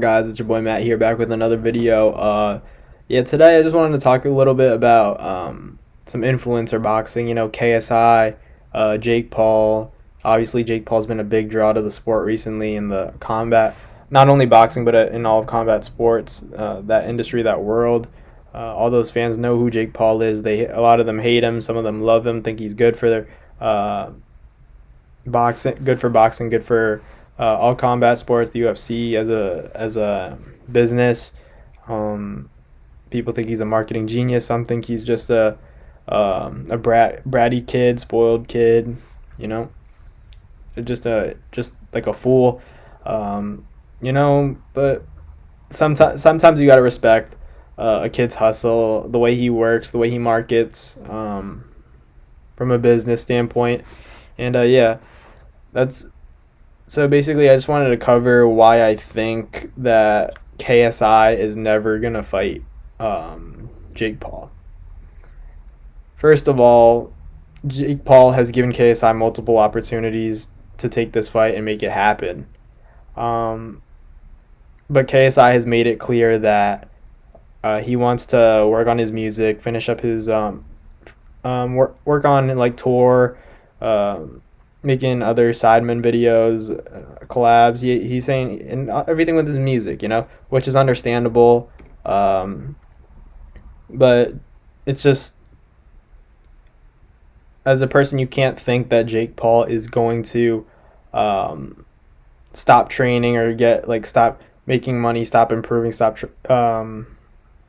Guys, it's your boy Matt here, back with another video. Yeah, today I just wanted to talk a little bit about some influencer boxing. KSI, Jake Paul. Obviously, Jake Paul's been a big draw to the sport recently in the combat, not only boxing but in all of combat sports. That industry, that world. All those fans know who Jake Paul is. A lot of them hate him. Some of them love him. Think he's good for their boxing, good for all combat sports, the UFC as a business. Um, People think he's a marketing genius. Some think he's just a bratty kid, spoiled kid. You know, just like a fool. But sometimes you gotta respect a kid's hustle, the way he works, the way he markets, from a business standpoint. And yeah, that's so basically, I just wanted to cover why I think that KSI is never gonna fight Jake Paul. First of all, Jake Paul has given KSI multiple opportunities to take this fight and make it happen. Um, but KSI has made it clear that he wants to work on his music, finish up his work on like tour, making other sideman videos, collabs. He's saying and everything with his music, which is understandable. Um, but it's just as a person, you can't think that Jake Paul is going to um, stop training or stop making money, stop improving,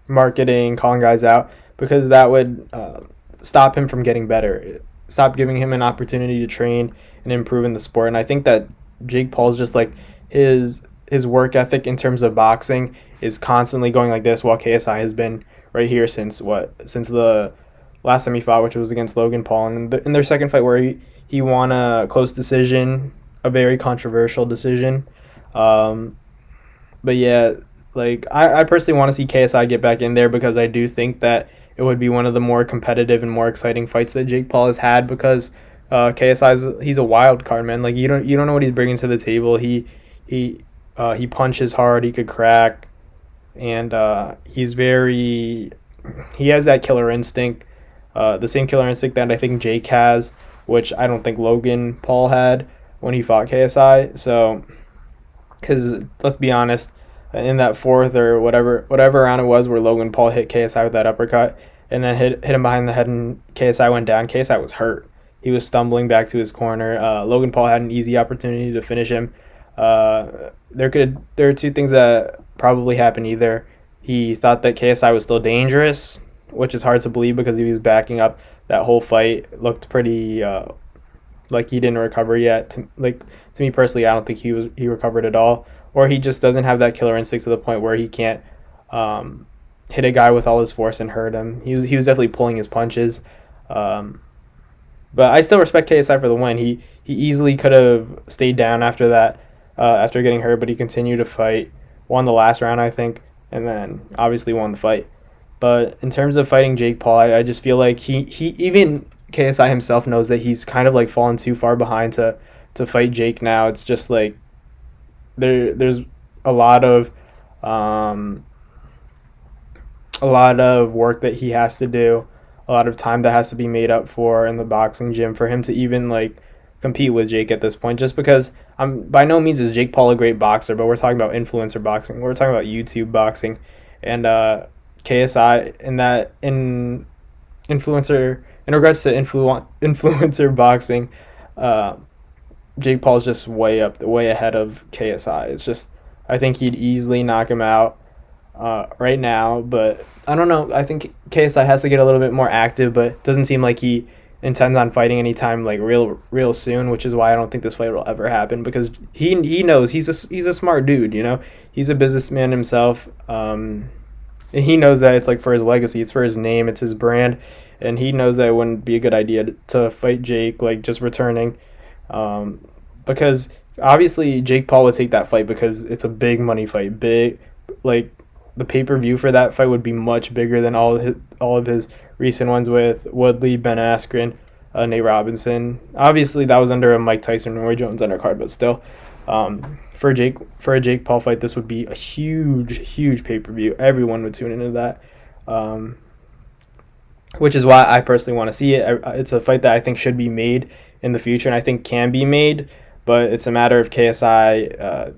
marketing, calling guys out, because that would stop him from getting better, stop giving him an opportunity to train and improve in the sport. And I think that Jake Paul's just like his work ethic in terms of boxing is constantly going like this, while KSI has been right here since the last time he fought, which was against Logan Paul, and in their second fight where he won a close decision, a very controversial decision. Um, but yeah, like I personally want to see KSI get back in there, because I do think that it would be one of the more competitive and more exciting fights that Jake Paul has had, because he's a wild card, man. Like you don't know what he's bringing to the table. He punches hard. He could crack, and he has that killer instinct, the same killer instinct that I think Jake has, which I don't think Logan Paul had when he fought KSI. So, because let's be honest, in that fourth or whatever round it was where Logan Paul hit KSI with that uppercut and then hit him behind the head and KSI went down, KSI was hurt. He was stumbling back to his corner. Logan Paul had an easy opportunity to finish him. There are two things that probably happened. Either he thought that KSI was still dangerous, which is hard to believe because he was backing up that whole fight. Looked pretty like he didn't recover yet. To me personally, I don't think he recovered at all. Or he just doesn't have that killer instinct to the point where he can't hit a guy with all his force and hurt him. He was definitely pulling his punches. Um, but I still respect KSI for the win. He easily could have stayed down after that, after getting hurt, but he continued to fight. Won the last round, I think, and then obviously won the fight. But in terms of fighting Jake Paul, I just feel like he even KSI himself knows that he's kind of like fallen too far behind to fight Jake now. It's just like there's a lot of um, a lot of work that he has to do, a lot of time that has to be made up for in the boxing gym for him to even like compete with Jake at this point. Just because I'm by no means is Jake Paul a great boxer, but we're talking about influencer boxing. We're talking about YouTube boxing, and KSI in influencer in regards to influencer boxing, uh, Jake Paul's just way ahead of KSI. It's just I think he'd easily knock him out right now, but I don't know. I think KSI has to get a little bit more active, but it doesn't seem like he intends on fighting anytime like real soon, which is why I don't think this fight will ever happen, because he knows he's a smart dude. He's a businessman himself. And he knows that it's like for his legacy, it's for his name, it's his brand, and he knows that it wouldn't be a good idea to fight Jake like just returning, because obviously Jake Paul would take that fight because it's a big money fight, big like the pay per view for that fight would be much bigger than all of his recent ones with Woodley, Ben Askren, Nate Robinson. Obviously, that was under a Mike Tyson, Roy Jones undercard, but still, for a Jake Paul fight, this would be a huge pay-per-view. Everyone would tune into that. Which is why I personally want to see it. It's a fight that I think should be made in the future, and I think can be made, but it's a matter of KSI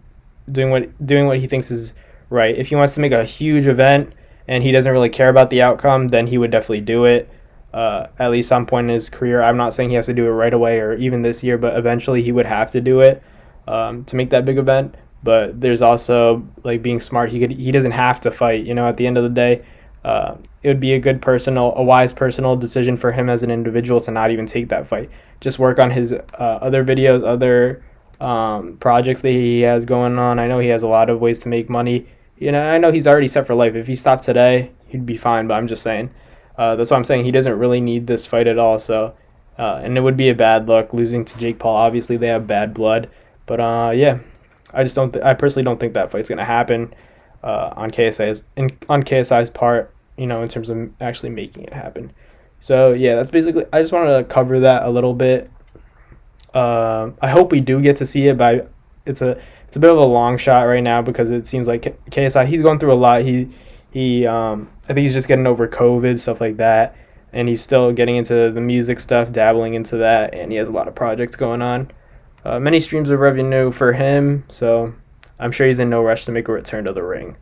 doing what he thinks is right. If he wants to make a huge event and he doesn't really care about the outcome, then he would definitely do it. At least some point in his career. I'm not saying he has to do it right away or even this year, but eventually he would have to do it to make that big event. But there's also like being smart. He doesn't have to fight. At the end of the day, it would be a wise personal decision for him as an individual to not even take that fight. Just work on his other videos, other projects that he has going on. I know he has a lot of ways to make money. I know he's already set for life. If he stopped today, he'd be fine. But I'm just saying. That's why I'm saying he doesn't really need this fight at all. So, and it would be a bad look losing to Jake Paul. Obviously, they have bad blood. But yeah, I just don't. I personally don't think that fight's gonna happen on KSI's part. In terms of actually making it happen. So yeah, that's basically. I just wanted to cover that a little bit. I hope we do get to see it, but it's a bit of a long shot right now because it seems like KSI, he's going through a lot. I think he's just getting over COVID, stuff like that, and he's still getting into the music stuff, dabbling into that, and he has a lot of projects going on. Many streams of revenue for him, so I'm sure he's in no rush to make a return to the ring,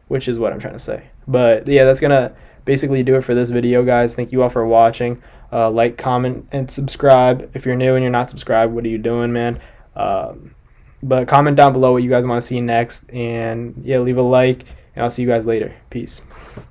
which is what I'm trying to say. But yeah, that's gonna basically do it for this video, guys. Thank you all for watching. Like, comment, and subscribe. If you're new and you're not subscribed, what are you doing, man? But comment down below what you guys want to see next, and yeah, leave a like, and I'll see you guys later. Peace.